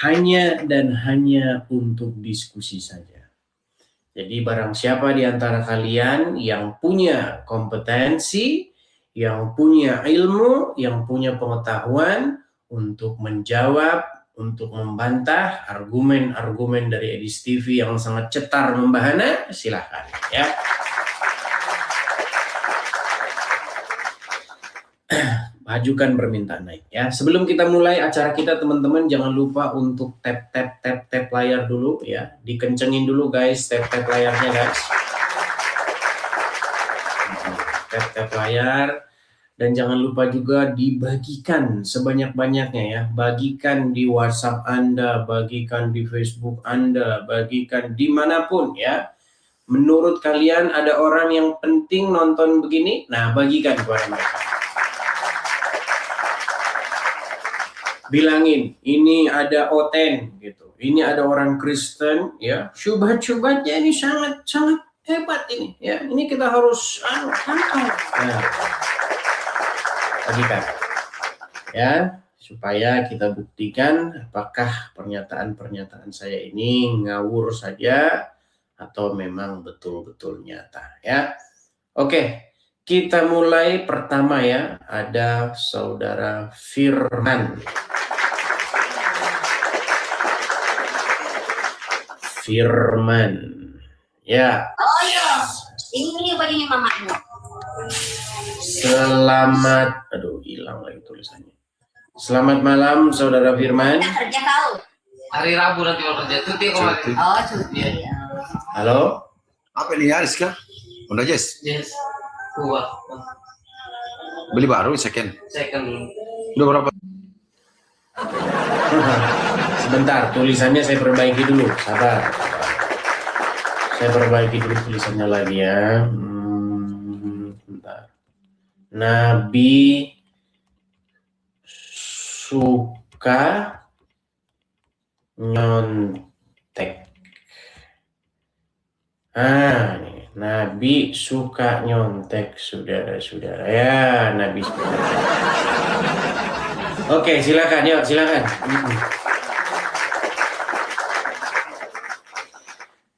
hanya dan hanya untuk diskusi saja. Jadi barang siapa di antara kalian yang punya kompetensi, yang punya ilmu, yang punya pengetahuan untuk menjawab, untuk membantah argumen-argumen dari Edis TV yang sangat cetar membahana, silahkan ya. Ajukan permintaan naik ya. Sebelum kita mulai acara kita, teman-teman jangan lupa untuk tap layar dulu ya. Dikencengin dulu guys, tap layarnya guys. Tap layar, dan jangan lupa juga dibagikan sebanyak-banyaknya ya. Bagikan di WhatsApp Anda, bagikan di Facebook Anda, bagikan dimanapun ya. Menurut kalian ada orang yang penting nonton begini, nah bagikan kepada mereka. Bilangin, ini ada Oten gitu, ini ada orang Kristen ya, syubhat-syubhatnya ini sangat hebat ini ya, ini kita harus tangkal. Nah, bagikan ya, supaya kita buktikan apakah pernyataan-pernyataan saya ini ngawur saja atau memang betul-betul nyata ya. Oke, kita mulai. Pertama ya, ada saudara Firman. Ya. Oh iya, ini begini mamamu. Selamat, aduh hilang lagi tulisannya. Selamat malam saudara Firman. Kerja kau. Hari Rabu nanti mau kerja, cuti kemarin. Oh cuti. Halo. Apa ini Haris kah? Honda Jazz? Yes. Tua. Beli baru second dulu. Udah berapa? Sebentar, tulisannya saya perbaiki dulu. Sabar. Saya perbaiki dulu tulisannya lagi ya. Bentar. Nabi suka nyontek. Nih. Nabi suka nyontek, saudara-saudara ya. Nabi suka nyontek. Oke, silakan, yuk, silakan.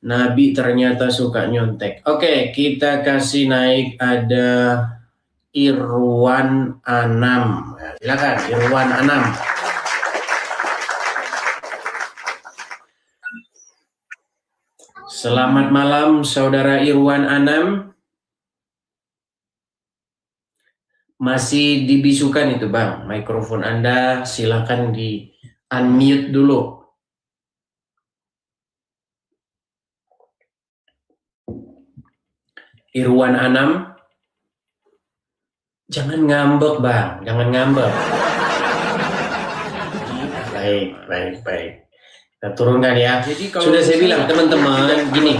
Nabi ternyata suka nyontek. Oke, kita kasih naik, ada Irwan Anam. Silakan, Irwan Anam. Selamat malam, saudara Irwan Anam. Masih dibisukan itu Bang, mikrofon Anda silakan di unmute dulu. Irwan Anam, jangan ngambek Bang, jangan ngambek. Baik. Kita turunkan ya. Jadi kalau sudah saya bilang teman-teman, gini.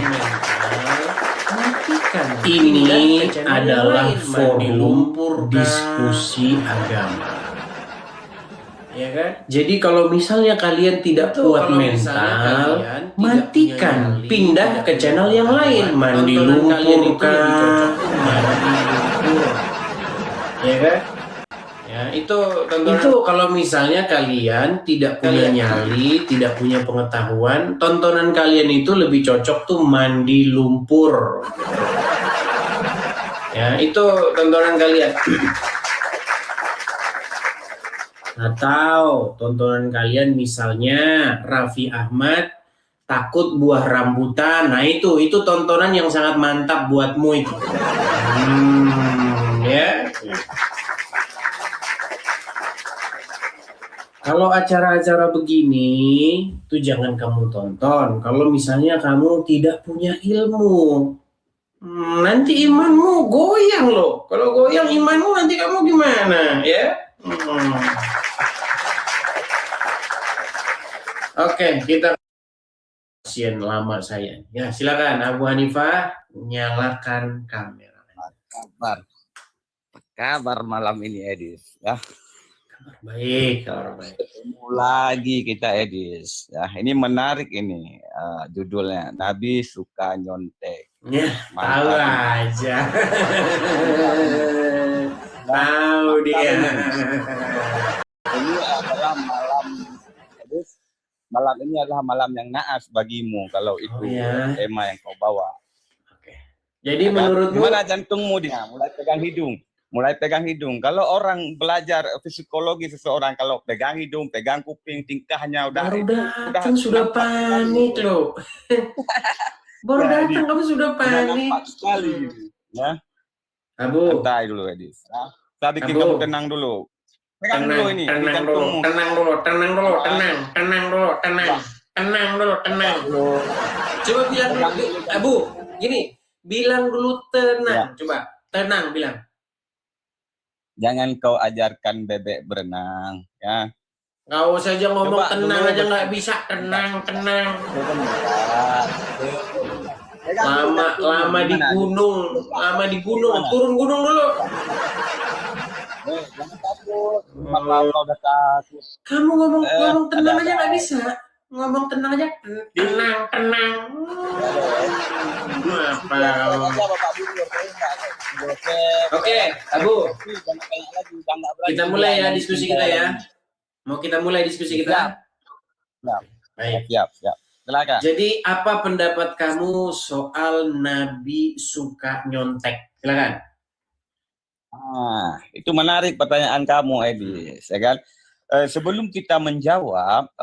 Ini adalah forum diskusi agama. Ya kan? Jadi kalau misalnya kalian tidak kuat mental, matikan, pindah ke channel yang lain, mandi lumpur kah, ya kan? Ya, itu kalau misalnya kalian tidak punya nyali, tidak punya pengetahuan, tontonan kalian itu lebih cocok tuh mandi lumpur. Ya, itu tontonan kalian. Atau tontonan kalian misalnya Raffi Ahmad takut buah rambutan. Nah itu tontonan yang sangat mantap buatmu itu. Ya. Kalau acara-acara begini tuh jangan kamu tonton. Kalau misalnya kamu tidak punya ilmu, nanti imanmu goyang loh. Kalau goyang imanmu nanti kamu gimana ya? Oke, kita kasihan lama saya. Ya, silakan Abu Hanifah, nyalakan kamera. Apa kabar malam ini Edis? Ya. Baik. Ketemu lagi kita Edis. Ya, ini menarik ini judulnya Nabi suka nyontek. Ya, tahu aja. Tahu dia. Ini adalah malam Edis, malam ini adalah malam yang naas bagimu kalau itu ya. tema yang kau bawa. Oke. Jadi Ya kan? menurutmu Gimana jantungmu dia? Mulai pegang hidung. Mulai pegang hidung. Kalau orang belajar psikologi seseorang, kalau pegang hidung, pegang kuping, tingkahnya baru udah datang sudah nampak panik sekali. loh. Baru Jadi, datang kamu sudah Udah panik. nampak sekali gitu. Ya, Abu, santai dulu Edis. Nah, saya bikin Abu. kamu tenang dulu. Pegang dulu ini, di jantungmu. tenang dulu, tenang, Dulu. Coba bilang dulu, Abu, gini, bilang dulu tenang, Ya. coba, tenang bilang. Jangan kau ajarkan bebek berenang, ya. Nggak usah aja ngomong Coba tenang dulu, aja nggak bisa, tenang. Pegang dulu jantungmu. Lama di Gimana, Edis? gunung, turun gunung dulu. Jangan takut. Apa udah takut? Kamu ngomong tenang ada aja nggak apa? bisa. Ngomong tenang aja, tenang. Apa kalau? Aja Bapak Dulur, Oke, Abu, jangan kayak lagi, jangan lagi. kita mulai ya diskusi kita ya. Mau kita mulai diskusi kita? Siap. Baik. Siap. Silakan. Jadi apa pendapat kamu soal Nabi suka nyontek? Silakan. Itu menarik pertanyaan kamu, Edis, ya kan? Sebelum kita menjawab,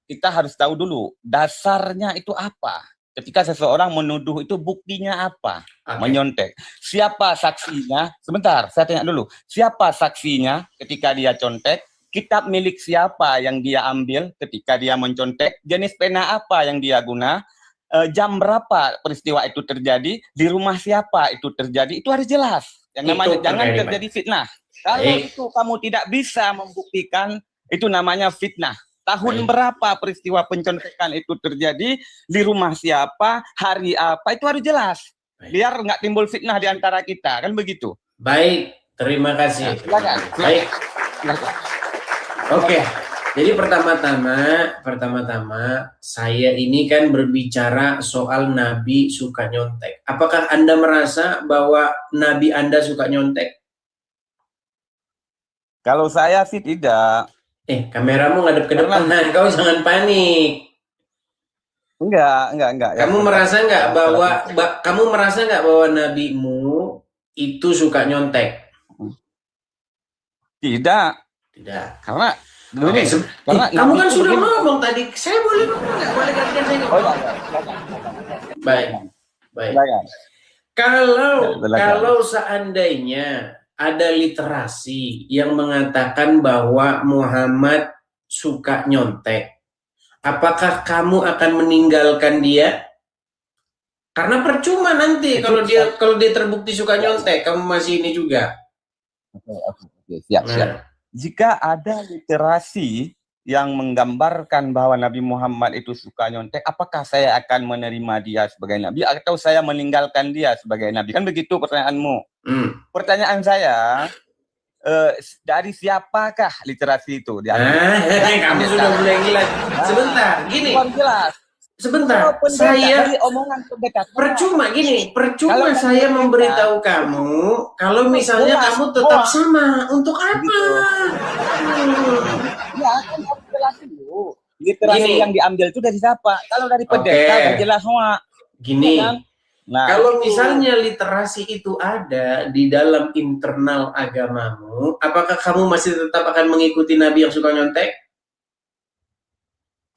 kita harus tahu dulu dasarnya itu apa. Ketika seseorang menuduh itu buktinya apa? Oke. Menyontek. Siapa saksinya? Sebentar, saya tanya dulu. Siapa saksinya ketika dia contek? Kitab milik siapa yang dia ambil ketika dia mencontek? Jenis pena apa yang dia guna? Jam berapa peristiwa itu terjadi? Di rumah siapa itu terjadi? Itu harus jelas. Yang namanya jangan terjadi fitnah. Kalau itu kamu tidak bisa membuktikan, itu namanya fitnah. Tahun berapa peristiwa pencontekan itu terjadi, di rumah siapa, hari apa, itu harus jelas. Biar nggak timbul fitnah di antara kita, kan begitu. Baik, terima kasih. Silakan. Baik. Oke. Jadi pertama-tama saya ini kan berbicara soal Nabi suka nyontek. Apakah Anda merasa bahwa Nabi Anda suka nyontek? Kalau saya sih tidak. Kameramu ngadep ke depan. Nah, kau jangan panik. Enggak. Kamu merasa nggak bahwa nabimu itu suka nyontek? Tidak. Karena kamu kan sudah ngomong tadi. Saya boleh ngomong nggak? Boleh gantian saya ngomong? Baik. Kalau seandainya ada literasi yang mengatakan bahwa Muhammad suka nyontek, apakah kamu akan meninggalkan dia? Karena percuma nanti kalau dia terbukti suka nyontek, kamu masih ini juga. Oke, siap. Jika ada literasi yang menggambarkan bahwa Nabi Muhammad itu suka nyontek, apakah saya akan menerima dia sebagai Nabi atau saya meninggalkan dia sebagai Nabi? Kan begitu pertanyaanmu. Pertanyaan saya, dari siapakah literasi itu? Kamu sudah mulai gila. Sebentar, gini. Sebentar, saya percuma saya memberitahu kamu kalau misalnya kamu tetap sama, untuk apa? Ya, kan harus jelas dulu. Literasi yang diambil itu dari siapa? Kalau dari pendeta, jelas semua. Gini, nah, kalau misalnya literasi itu ada di dalam internal agamamu, apakah kamu masih tetap akan mengikuti Nabi yang suka nyontek?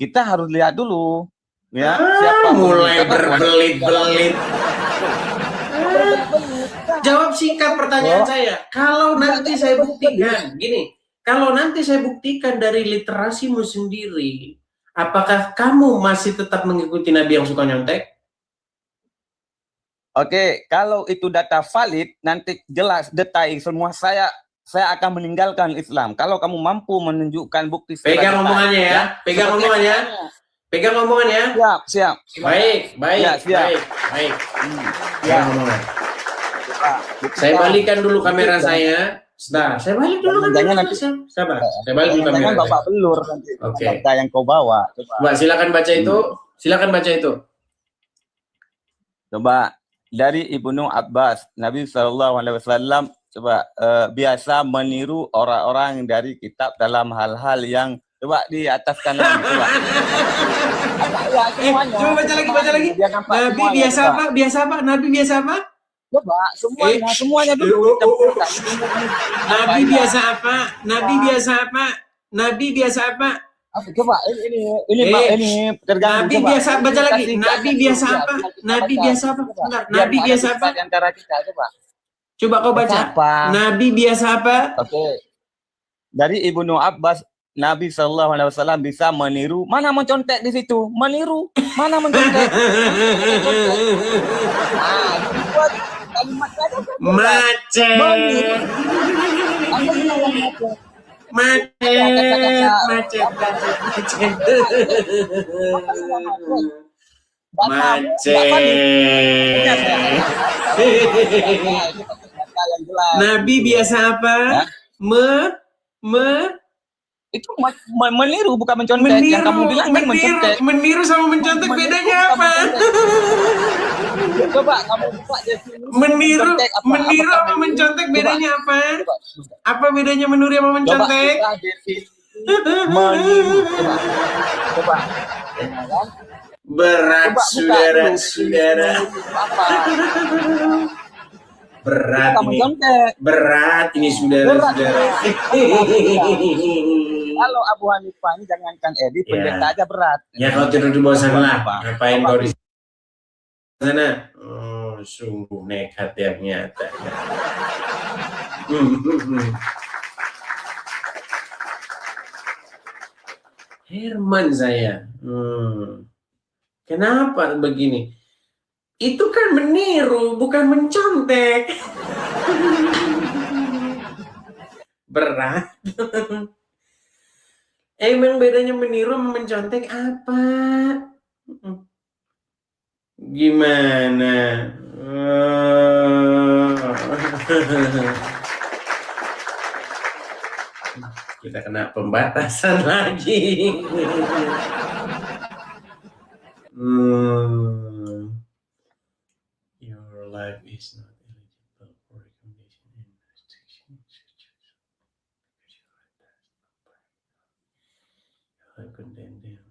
Kita harus lihat dulu. Ya, siapa mulai berbelit-belit. Jawab singkat pertanyaan saya. Kalau nanti saya buktikan, gini, kalau nanti saya buktikan dari literasimu sendiri, apakah kamu masih tetap mengikuti Nabi yang suka nyontek? Oke, kalau itu data valid, nanti jelas detail semua saya akan meninggalkan Islam. Kalau kamu mampu menunjukkan bukti. Pegang omongannya ya, pegang omongannya. Siap. Baik. Pegang omongan. Saya balikan dulu kamera saya. Sebentar, saya balik dulu kamera saya. Sabar. Saya balik dulu kamera. Jangan Bapak belur nanti. Oke. Data yang kau bawa. Coba silakan baca itu. Coba dari Ibnu Abbas, Nabi SAW biasa meniru orang-orang dari kitab dalam hal-hal yang Coba di atas kanan coba. Ya, semuanya. Coba baca lagi. Biar nampak Nabi semuanya, biasa coba. apa? Biasa apa? Nabi biasa apa? Coba semuanya dulu. Nabi biasa apa? Nabi biasa apa? Nabi biasa apa? Coba ini terganggu. Nabi coba. biasa baca lagi. Kasih Nabi ayat biasa dulu, apa? biar kita Nabi baca. biasa apa? Coba. Bentar. Biar Nabi ada biasa debat apa? di antara kita coba. Coba kau baca. Apa? Nabi biasa apa? Oke. Dari Ibnu Abbas, Nabi Shallallahu Alaihi Wasallam bisa meniru. Mana mencontek di situ? Meniru. Mana mencontek? Buat kalimat saja. Macet. Anda bilang macet. Macet. Nabi biasa apa? Itu meniru bukan mencontek. Yang kamu bilang kan mencontek. Meniru sama mencontek bedanya apa? Coba kamu buka definisi. Meniru apa mencontek bedanya apa? Apa bedanya meniru sama mencontek? Coba definisi meniru. Coba. Berat saudara-saudara. Berat ini saudara-saudara. Kalau Abu Hanifah ini jangankan Edi, pendeta aja berat. Ya kau tidur di bawah sana lah. Ngapain kau di sana? Oh, sungguh nekat yang nyata. Herman saya. Kenapa begini? Itu kan meniru, bukan mencontek. Berat. Emang bedanya meniru sama mencontek apa? Gimana? Kita kena pembatasan lagi. Your life is not eligible for recommendation and restriction. I condemn them.